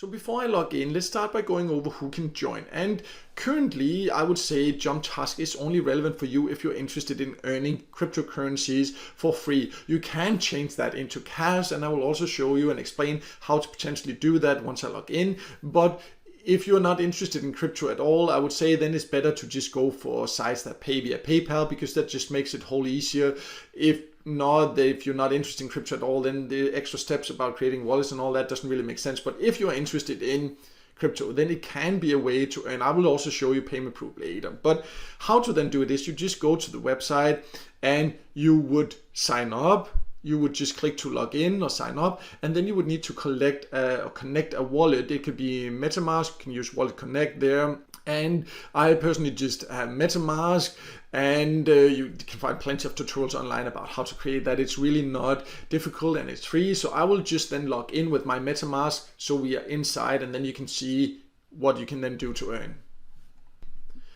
So before I log in, let's start by going over who can join. And currently, I would say JumpTask is only relevant for you if you're interested in earning cryptocurrencies for free. You can change that into cash, and I will also show you and explain how to potentially do that once I log in. But if you're not interested in crypto at all, I would say then it's better to just go for sites that pay via PayPal, because that just makes it whole easier. If you're not interested in crypto at all, then the extra steps about creating wallets and all that doesn't really make sense. But if you're interested in crypto, then it can be a way to earn. I will also show you payment proof later. But how to then do it is you just go to the website and you would sign up. You would just click to log in or sign up, and then you would need to connect a wallet. It could be metamask. You can use Wallet Connect there. And I personally just have metamask, and you can find plenty of tutorials online about how to create that. It's really not difficult and it's free. So I will just then log in with my metamask so we are inside, and then you can see what you can then do to earn.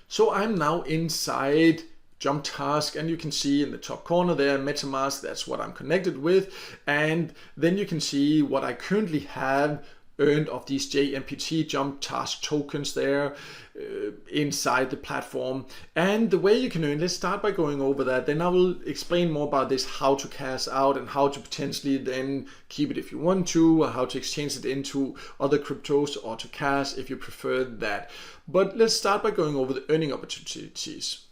So I'm now inside JumpTask, and you can see in the top corner there metamask, that's what I'm connected with. And then you can see what I currently have earned of these JMPT JumpTask tokens there inside the platform. And the way you can earn, let's start by going over that, then I will explain more about this, how to cash out and how to potentially then keep it if you want to, or how to exchange it into other cryptos or to cash if you prefer that. But let's start by going over the earning opportunities.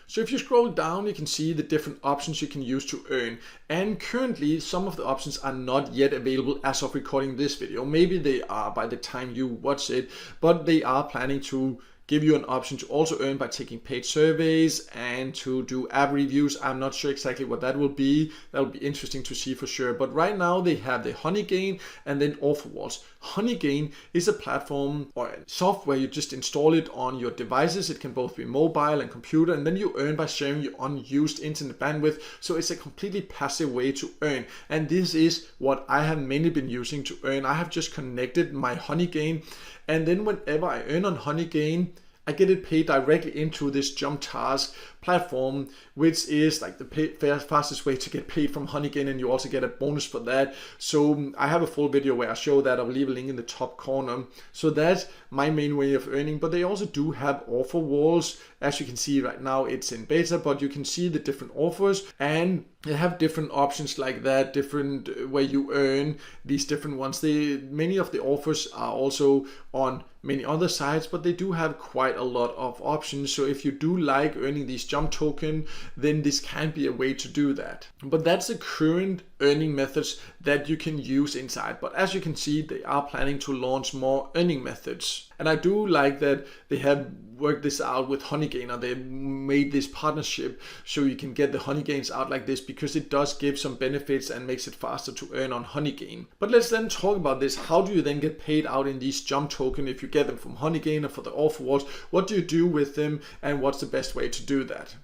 So if you scroll down, you can see the different options you can use to earn. And currently, some of the options are not yet available as of recording this video. Maybe they are by the time you watch it, but they are planning to give you an option to also earn by taking paid surveys and to do app reviews. I'm not sure exactly what that will be. That'll be interesting to see for sure. But right now they have the Honeygain and then offer walls. Honeygain is a platform or a software. You just install it on your devices. It can both be mobile and computer, and then you earn by sharing your unused internet bandwidth. So it's a completely passive way to earn. And this is what I have mainly been using to earn. I have just connected my Honeygain, and then whenever I earn on Honeygain, I get it paid directly into this JumpTask platform, which is like the fastest way to get paid from Honeygain, and you also get a bonus for that. So I have a full video where I show that. I'll leave a link in the top corner. So that's my main way of earning, but they also do have offer walls. As you can see right now, it's in beta, but you can see the different offers, and they have different options like that, different where you earn these different ones. Many of the offers are also on many other sites, but they do have quite a lot of options. So if you do like earning these JumpToken, then this can be a way to do that. But that's the current earning methods that you can use inside. But as you can see, they are planning to launch more earning methods. And I do like that they have worked this out with Honeygain, or they made this partnership so you can get the Honeygains out like this, because it does give some benefits and makes it faster to earn on Honeygain. But let's then talk about this. How do you then get paid out in these JumpToken if you get them from Honeygain or for the offer walls? What do you do with them, and what's the best way to do that?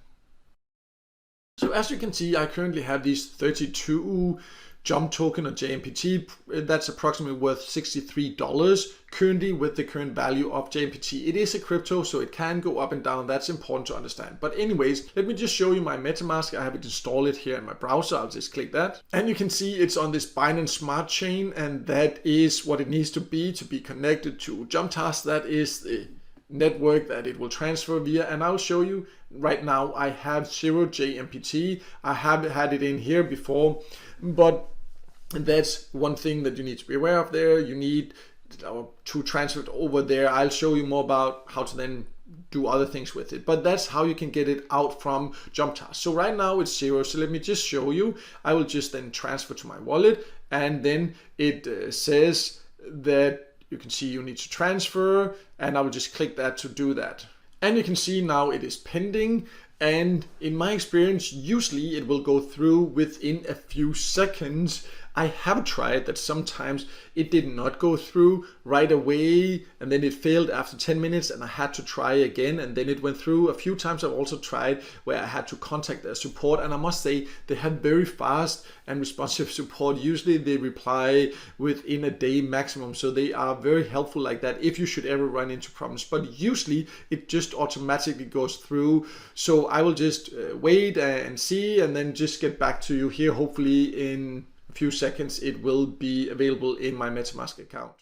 So as you can see, I currently have these 32 JumpToken or JMPT. That's approximately worth $63 currently with the current value of JMPT. It is a crypto, so it can go up and down. That's important to understand. But anyways, let me just show you my metamask. I have it installed here in my browser. I'll just click that, and you can see it's on this Binance Smart Chain, and that is what it needs to be connected to JumpTask. That is the network that it will transfer via, and I'll show you right now. I have 0 JMPT. I have had it in here before, but that's one thing that you need to be aware of there. You need to transfer it over there. I'll show you more about how to then do other things with it, but that's how you can get it out from JumpTask. So right now it's 0, so let me just show you. I will just then transfer to my wallet, and then it says that you can see you need to transfer, and I will just click that to do that. And you can see now it is pending, and in my experience, usually it will go through within a few seconds. I have tried that sometimes it did not go through right away, and then it failed after 10 minutes, and I had to try again, and then it went through. A few times I've also tried where I had to contact their support, and I must say they have very fast and responsive support. Usually they reply within a day maximum, so they are very helpful like that if you should ever run into problems. But usually it just automatically goes through. So I will just wait and see, and then just get back to you here. Hopefully in few seconds it will be available in my MetaMask account.